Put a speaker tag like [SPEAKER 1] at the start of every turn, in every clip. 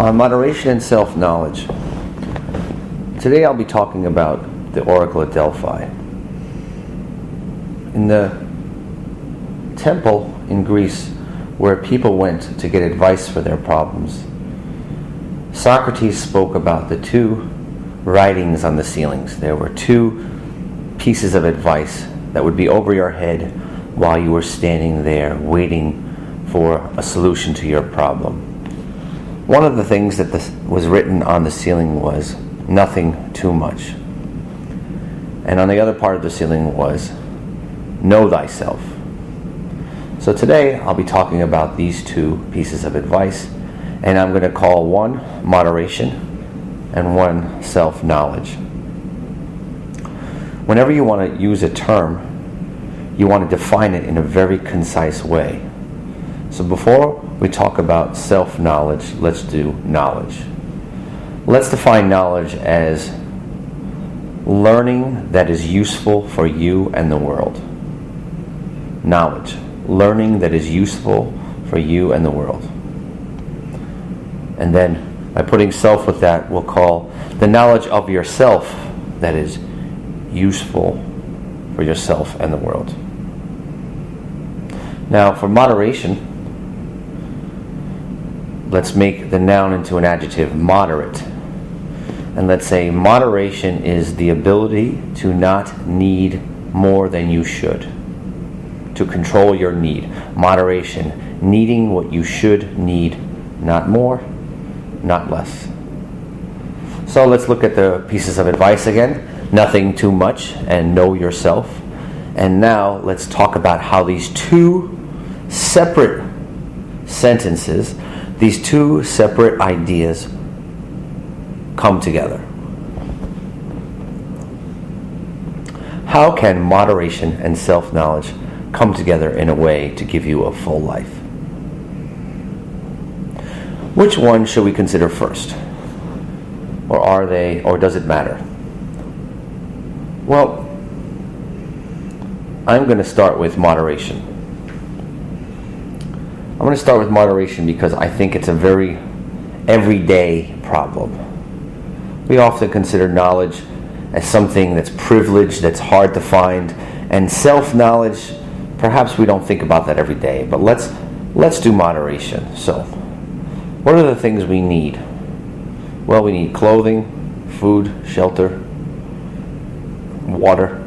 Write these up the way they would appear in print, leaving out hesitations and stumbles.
[SPEAKER 1] On moderation and self-knowledge. Today I'll be talking about the Oracle at Delphi. In the temple in Greece where people went to get advice for their problems, Socrates spoke about the two writings on the ceilings. There were two pieces of advice that would be over your head while you were standing there waiting for a solution to your problem. One of the things that was written on the ceiling was, "Nothing too much." And on the other part of the ceiling was, "Know thyself." So today I'll be talking about these two pieces of advice, and I'm going to call one moderation and one self-knowledge. Whenever you want to use a term, you want to define it in a very concise way. So before we talk about self-knowledge, let's do knowledge. Let's define knowledge as learning that is useful for you and the world. Knowledge. Learning that is useful for you and the world. And then, by putting self with that, we'll call the knowledge of yourself that is useful for yourself and the world. Now, for moderation, let's make the noun into an adjective, moderate. And let's say moderation is the ability to not need more than you should. To control your need. Moderation, needing what you should need, not more, not less. So let's look at the pieces of advice again. Nothing too much and know yourself. And now let's talk about how these two separate sentences, these two separate ideas come together. How can moderation and self-knowledge come together in a way to give you a full life? Which one should we consider first? Or does it matter? Well, I'm going to start with moderation. I'm going to start with moderation because I think it's a very everyday problem. We often consider knowledge as something that's privileged, that's hard to find, and self-knowledge, perhaps we don't think about that every day, but let's do moderation. So, what are the things we need? Well, we need clothing, food, shelter, water.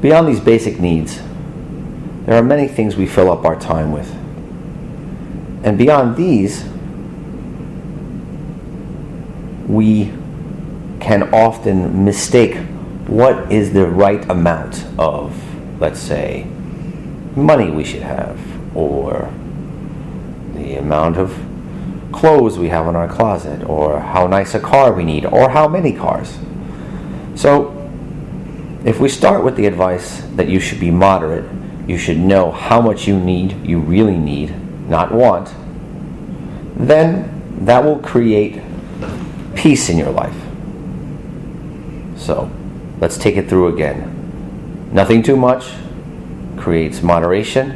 [SPEAKER 1] Beyond these basic needs, there are many things we fill up our time with. And beyond these, we can often mistake what is the right amount of, let's say, money we should have, or the amount of clothes we have in our closet, or how nice a car we need, or how many cars. So, if we start with the advice that you should be moderate, you should know how much you really need, not want, then that will create peace in your life. So, let's take it through again. Nothing too much creates moderation,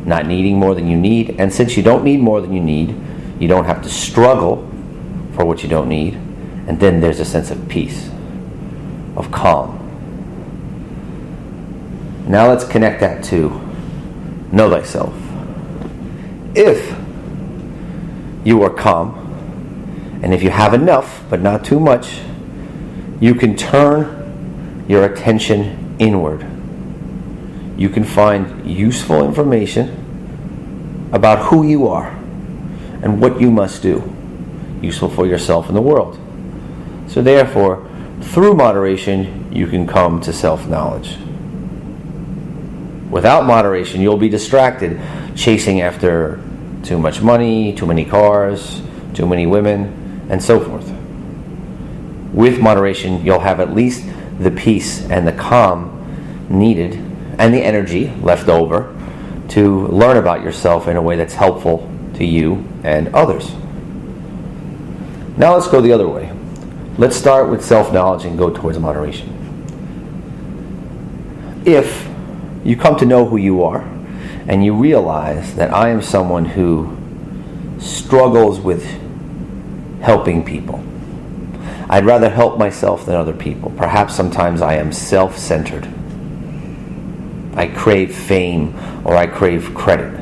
[SPEAKER 1] not needing more than you need, and since you don't need more than you need, you don't have to struggle for what you don't need, and then there's a sense of peace, of calm. Now let's connect that to know thyself. If you are calm, and if you have enough, but not too much, you can turn your attention inward. You can find useful information about who you are and what you must do, useful for yourself and the world. So therefore, through moderation, you can come to self-knowledge. Without moderation, you'll be distracted, chasing after too much money, too many cars, too many women, and so forth. With moderation, you'll have at least the peace and the calm needed and the energy left over to learn about yourself in a way that's helpful to you and others. Now let's go the other way. Let's start with self-knowledge and go towards moderation. If you come to know who you are and you realize that I am someone who struggles with helping people. I'd rather help myself than other people. Perhaps sometimes I am self-centered. I crave fame or I crave credit.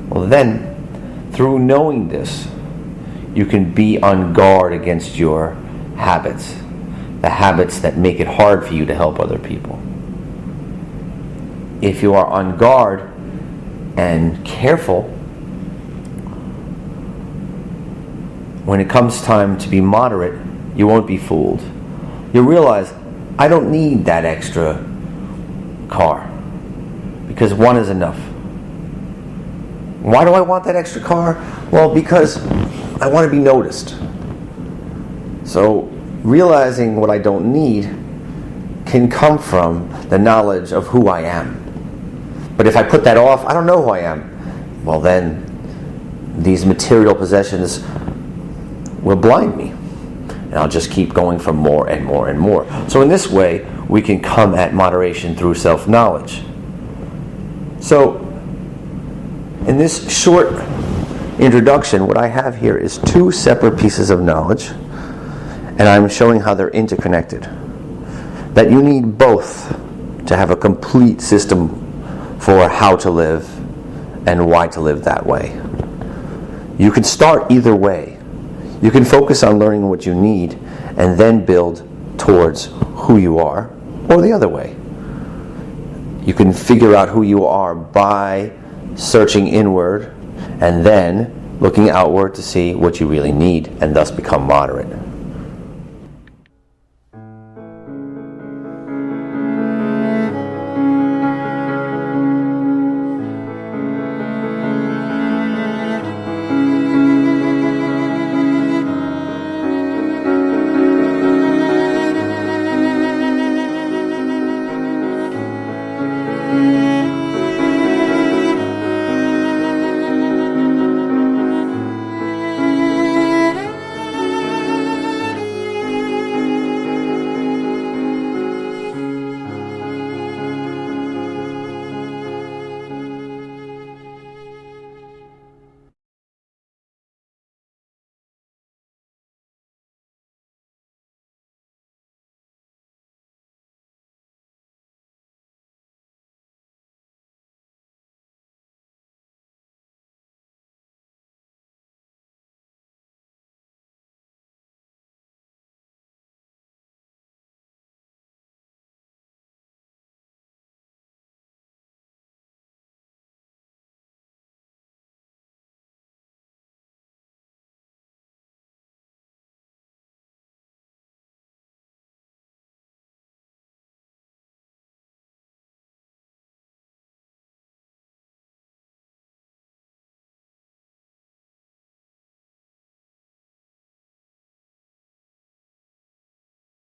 [SPEAKER 1] Well, then, through knowing this, you can be on guard against your habits, the habits that make it hard for you to help other people. If you are on guard and careful, when it comes time to be moderate, you won't be fooled. You'll realize, I don't need that extra car, because one is enough. Why do I want that extra car? Well, because I want to be noticed. So, realizing what I don't need can come from the knowledge of who I am. But if I put that off, I don't know who I am. Well, then, these material possessions will blind me. And I'll just keep going for more and more and more. So in this way, we can come at moderation through self-knowledge. So, in this short introduction, what I have here is two separate pieces of knowledge, and I'm showing how they're interconnected. That you need both to have a complete system for how to live and why to live that way. You can start either way. You can focus on learning what you need and then build towards who you are, or the other way. You can figure out who you are by searching inward and then looking outward to see what you really need and thus become moderate.